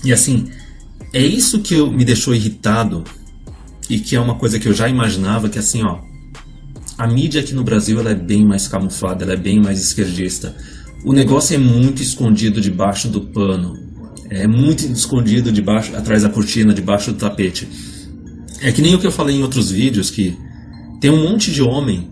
E assim, é isso que me deixou irritado e que é uma coisa que eu já imaginava, que assim, ó, a mídia aqui no Brasil ela é bem mais camuflada, ela é bem mais esquerdista. O negócio é muito escondido debaixo do pano, é muito escondido debaixo, atrás da cortina, debaixo do tapete. É que nem o que eu falei em outros vídeos, que tem um monte de homem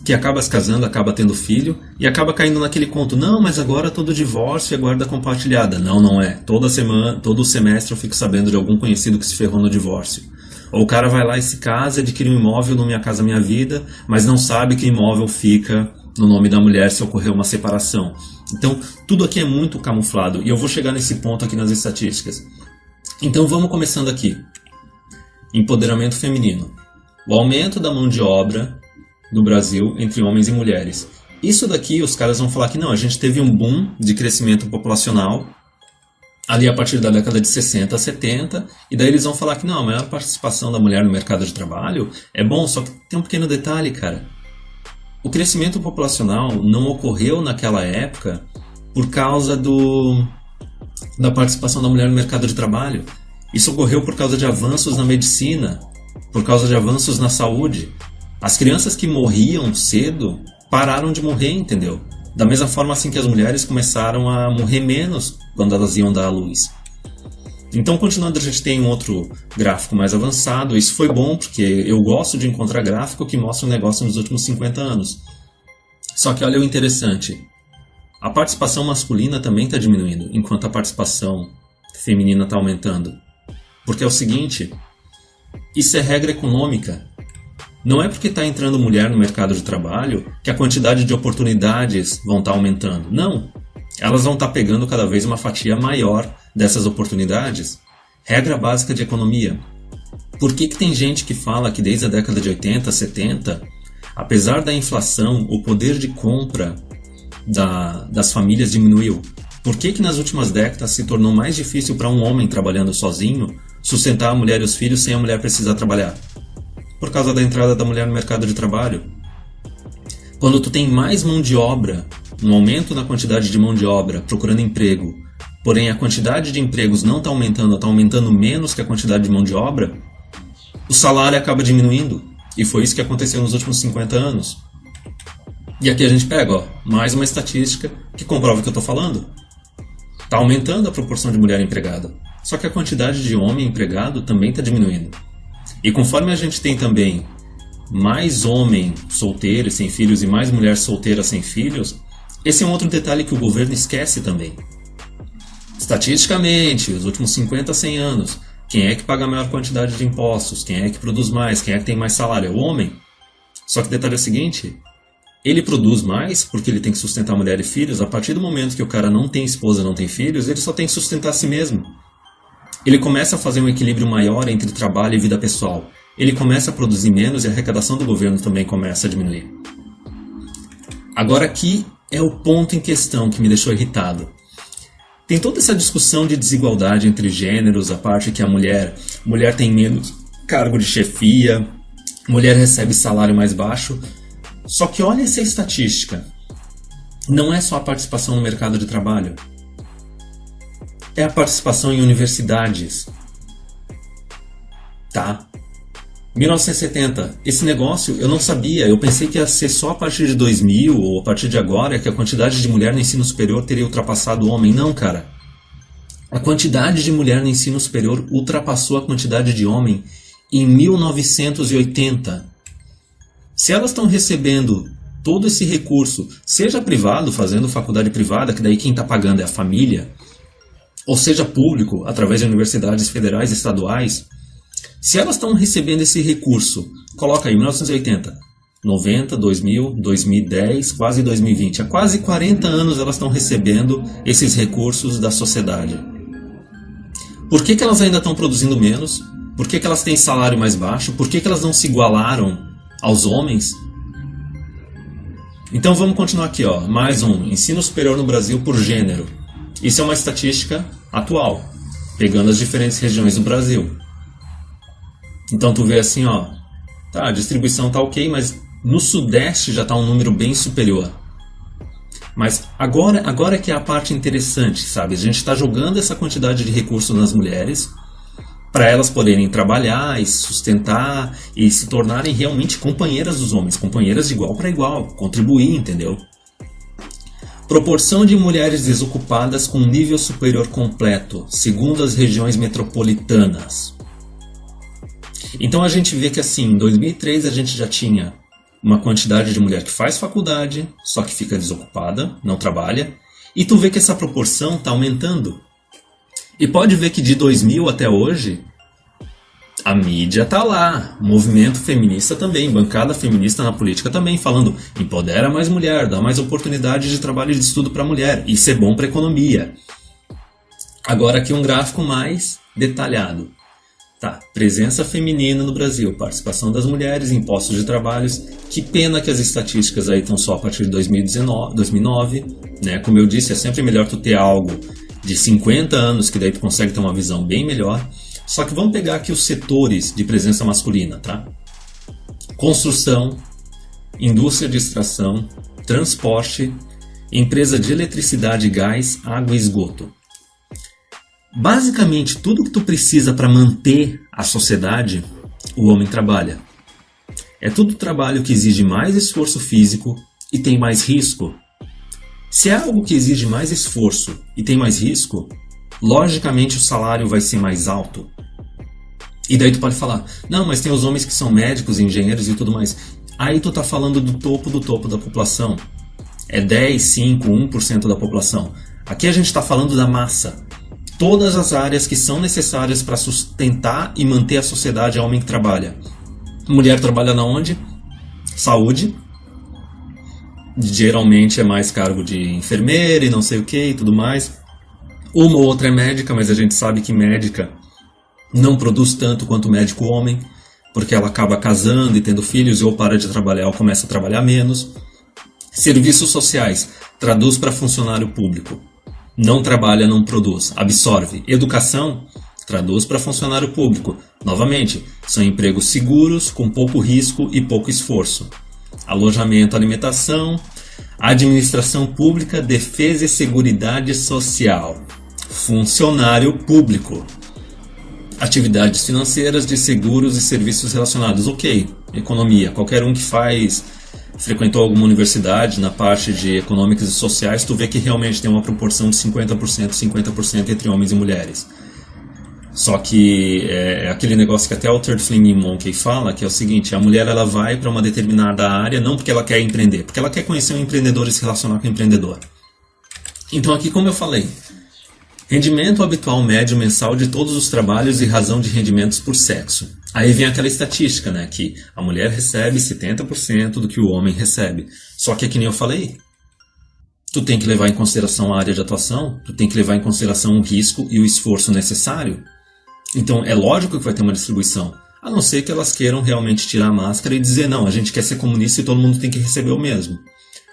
que acaba se casando, acaba tendo filho e acaba caindo naquele conto, não, mas agora todo divórcio é guarda compartilhada. Não, não é. Toda semana, todo semestre eu fico sabendo de algum conhecido que se ferrou no divórcio. Ou o cara vai lá e se casa, adquire um imóvel no Minha Casa Minha Vida, mas não sabe que o imóvel fica no nome da mulher se ocorrer uma separação. Então, tudo aqui é muito camuflado e eu vou chegar nesse ponto aqui nas estatísticas. Então, vamos começando aqui. Empoderamento feminino. O aumento da mão de obra no Brasil entre homens e mulheres. Isso daqui os caras vão falar que não, a gente teve um boom de crescimento populacional ali a partir da década de 60, 70, e daí eles vão falar que não, a maior participação da mulher no mercado de trabalho é bom, só que tem um pequeno detalhe, cara. O crescimento populacional não ocorreu naquela época por causa da participação da mulher no mercado de trabalho. Isso ocorreu por causa de avanços na medicina, por causa de avanços na saúde. As crianças que morriam cedo pararam de morrer, entendeu? Da mesma forma assim que as mulheres começaram a morrer menos quando elas iam dar à luz. Então, continuando, a gente tem um outro gráfico mais avançado. Isso foi bom porque eu gosto de encontrar gráfico que mostra o negócio nos últimos 50 anos. Só que olha o interessante. A participação masculina também está diminuindo, enquanto a participação feminina está aumentando. Porque é o seguinte, isso é regra econômica. Não é porque está entrando mulher no mercado de trabalho que a quantidade de oportunidades vão estar aumentando. Não. Elas vão estar pegando cada vez uma fatia maior dessas oportunidades. Regra básica de economia. Por que tem gente que fala que desde a década de 80, 70, apesar da inflação, o poder de compra das famílias diminuiu? Por que nas últimas décadas se tornou mais difícil para um homem trabalhando sozinho sustentar a mulher e os filhos sem a mulher precisar trabalhar? Por causa da entrada da mulher no mercado de trabalho. Quando tu tem mais mão de obra, um aumento na quantidade de mão de obra procurando emprego, porém a quantidade de empregos não está aumentando, está aumentando menos que a quantidade de mão de obra, o salário acaba diminuindo. E foi isso que aconteceu nos últimos 50 anos. E aqui a gente pega, ó, mais uma estatística que comprova o que eu estou falando. Está aumentando a proporção de mulher empregada. Só que a quantidade de homem empregado também está diminuindo. E conforme a gente tem também mais homem solteiro e sem filhos e mais mulher solteira sem filhos, esse é um outro detalhe que o governo esquece também. Estatisticamente, os últimos 50 a 100 anos, quem é que paga a maior quantidade de impostos? Quem é que produz mais? Quem é que tem mais salário? É o homem. Só que o detalhe é o seguinte, ele produz mais porque ele tem que sustentar mulher e filhos. A partir do momento que o cara não tem esposa, não tem filhos, ele só tem que sustentar a si mesmo. Ele começa a fazer um equilíbrio maior entre trabalho e vida pessoal. Ele começa a produzir menos e a arrecadação do governo também começa a diminuir. Agora aqui é o ponto em questão que me deixou irritado. Tem toda essa discussão de desigualdade entre gêneros, a parte que a mulher tem menos cargo de chefia, mulher recebe salário mais baixo. Só que olha essa estatística. Não é só a participação no mercado de trabalho. É a participação em universidades. Tá? 1970. Esse negócio eu não sabia. Eu pensei que ia ser só a partir de 2000 ou a partir de agora que a quantidade de mulher no ensino superior teria ultrapassado o homem. Não, cara. A quantidade de mulher no ensino superior ultrapassou a quantidade de homem em 1980. Se elas estão recebendo todo esse recurso, seja privado, fazendo faculdade privada, que daí quem está pagando é a família, ou seja público, através de universidades federais e estaduais, se elas estão recebendo esse recurso, coloca aí 1980, 90, 2000, 2010, quase 2020, há quase 40 anos elas estão recebendo esses recursos da sociedade. Por que elas ainda estão produzindo menos? Por que elas têm salário mais baixo? Por que elas não se igualaram aos homens? Então vamos continuar aqui, ó. Mais um, ensino superior no Brasil por gênero. Isso é uma estatística atual, pegando as diferentes regiões do Brasil. Então tu vê assim, ó, tá, a distribuição tá ok, mas no Sudeste já está um número bem superior. Mas agora que é a parte interessante, sabe? A gente está jogando essa quantidade de recursos nas mulheres para elas poderem trabalhar e se sustentar e se tornarem realmente companheiras dos homens, companheiras de igual para igual, contribuir, entendeu? Proporção de mulheres desocupadas com nível superior completo, segundo as regiões metropolitanas. Então a gente vê que assim, em 2003 a gente já tinha uma quantidade de mulher que faz faculdade, só que fica desocupada, não trabalha, e tu vê que essa proporção está aumentando. E pode ver que de 2000 até hoje, a mídia tá lá, movimento feminista também, bancada feminista na política também, falando empodera mais mulher, dá mais oportunidade de trabalho e de estudo para mulher, isso é bom para a economia. Agora aqui um gráfico mais detalhado. Tá, presença feminina no Brasil, participação das mulheres em postos de trabalhos. Que pena que as estatísticas aí estão só a partir de 2009, né? Como eu disse, é sempre melhor tu ter algo de 50 anos, que daí tu consegue ter uma visão bem melhor. Só que vamos pegar aqui os setores de presença masculina, tá? Construção, indústria de extração, transporte, empresa de eletricidade, gás, água e esgoto. Basicamente, tudo que tu precisa para manter a sociedade, o homem trabalha. É tudo trabalho que exige mais esforço físico e tem mais risco. Se é algo que exige mais esforço e tem mais risco, logicamente o salário vai ser mais alto. E daí tu pode falar, não, mas tem os homens que são médicos, engenheiros e tudo mais. Aí tu tá falando do topo da população. É 10, 5, 1% da população. Aqui a gente está falando da massa. Todas as áreas que são necessárias para sustentar e manter a sociedade é homem que trabalha. Mulher trabalha na onde? Saúde. Geralmente é mais cargo de enfermeira e não sei o que e tudo mais. Uma ou outra é médica, mas a gente sabe que médica não produz tanto quanto médico homem, porque ela acaba casando e tendo filhos e ou para de trabalhar ou começa a trabalhar menos. Serviços sociais, traduz para funcionário público. Não trabalha, não produz, absorve. Educação, traduz para funcionário público. Novamente, são empregos seguros, com pouco risco e pouco esforço. Alojamento, alimentação, administração pública, defesa e seguridade social. Funcionário público. Atividades financeiras de seguros e serviços relacionados. Ok, economia. Qualquer um que frequentou alguma universidade na parte de econômicas e sociais, tu vê que realmente tem uma proporção de 50% entre homens e mulheres. Só que é aquele negócio que até o Third Flaming Monkey fala, que é o seguinte, a mulher ela vai para uma determinada área não porque ela quer empreender, porque ela quer conhecer um empreendedor e se relacionar com o empreendedor. Então aqui, como eu falei, rendimento habitual médio mensal de todos os trabalhos e razão de rendimentos por sexo. Aí vem aquela estatística, né, que a mulher recebe 70% do que o homem recebe. Só que é que nem eu falei, tu tem que levar em consideração a área de atuação, tu tem que levar em consideração o risco e o esforço necessário. Então é lógico que vai ter uma distribuição, a não ser que elas queiram realmente tirar a máscara e dizer, não, a gente quer ser comunista e todo mundo tem que receber o mesmo.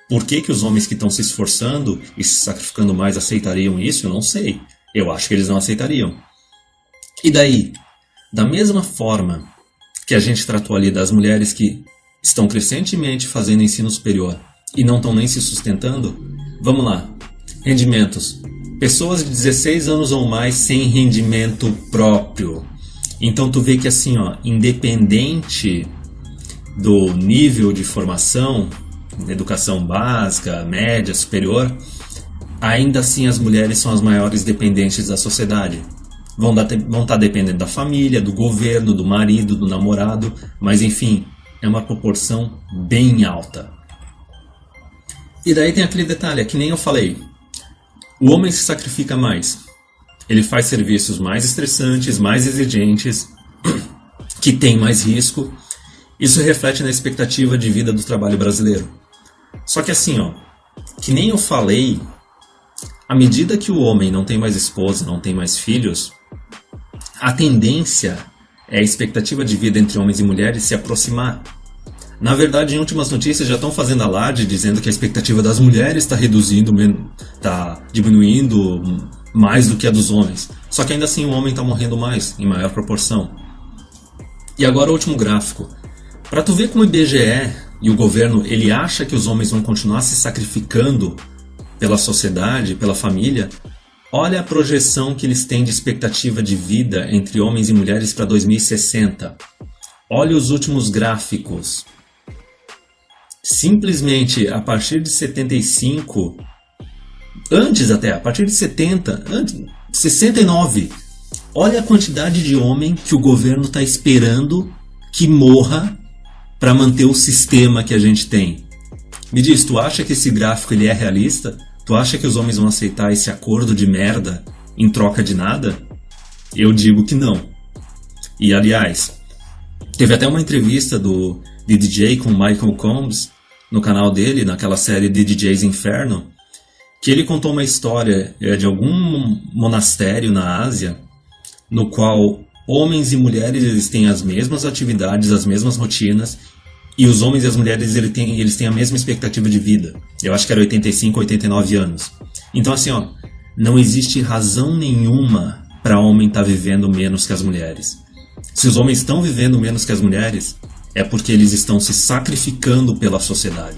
Por que os homens que estão se esforçando e se sacrificando mais aceitariam isso? Eu não sei. Eu acho que eles não aceitariam. E daí? Da mesma forma que a gente tratou ali das mulheres que estão crescentemente fazendo ensino superior e não estão nem se sustentando, vamos lá. Rendimentos. Pessoas de 16 anos ou mais sem rendimento próprio. Então tu vê que assim, ó, independente do nível de formação, educação básica, média, superior, ainda assim as mulheres são as maiores dependentes da sociedade. Vão estar dependendo da família, do governo, do marido, do namorado, mas enfim, é uma proporção bem alta. E daí tem aquele detalhe, é que nem eu falei, o homem se sacrifica mais. Ele faz serviços mais estressantes, mais exigentes, que tem mais risco. Isso reflete na expectativa de vida do trabalho brasileiro. Só que assim, ó, que nem eu falei, à medida que o homem não tem mais esposa, não tem mais filhos, a tendência é a expectativa de vida entre homens e mulheres se aproximar. Na verdade, em últimas notícias já estão fazendo alarde dizendo que a expectativa das mulheres está diminuindo mais do que a dos homens. Só que ainda assim o homem está morrendo mais, em maior proporção. E agora o último gráfico. Para tu ver como o IBGE e o governo ele acha que os homens vão continuar se sacrificando pela sociedade, pela família, olha a projeção que eles têm de expectativa de vida entre homens e mulheres para 2060. Olha os últimos gráficos. Simplesmente a partir de 75, antes até, a partir de 70, 69, olha a quantidade de homem que o governo está esperando que morra para manter o sistema que a gente tem. Me diz, tu acha que esse gráfico ele é realista? Tu acha que os homens vão aceitar esse acordo de merda em troca de nada? Eu digo que não. E aliás, teve até uma entrevista do DJ com Michael Combs no canal dele, naquela série The DJ's Inferno, que ele contou uma história de algum monastério na Ásia, no qual homens e mulheres eles têm as mesmas atividades, as mesmas rotinas, e os homens e as mulheres eles têm a mesma expectativa de vida. Eu acho que era 85, 89 anos. Então assim, ó, não existe razão nenhuma para homem estar vivendo menos que as mulheres. Se os homens estão vivendo menos que as mulheres, é porque eles estão se sacrificando pela sociedade.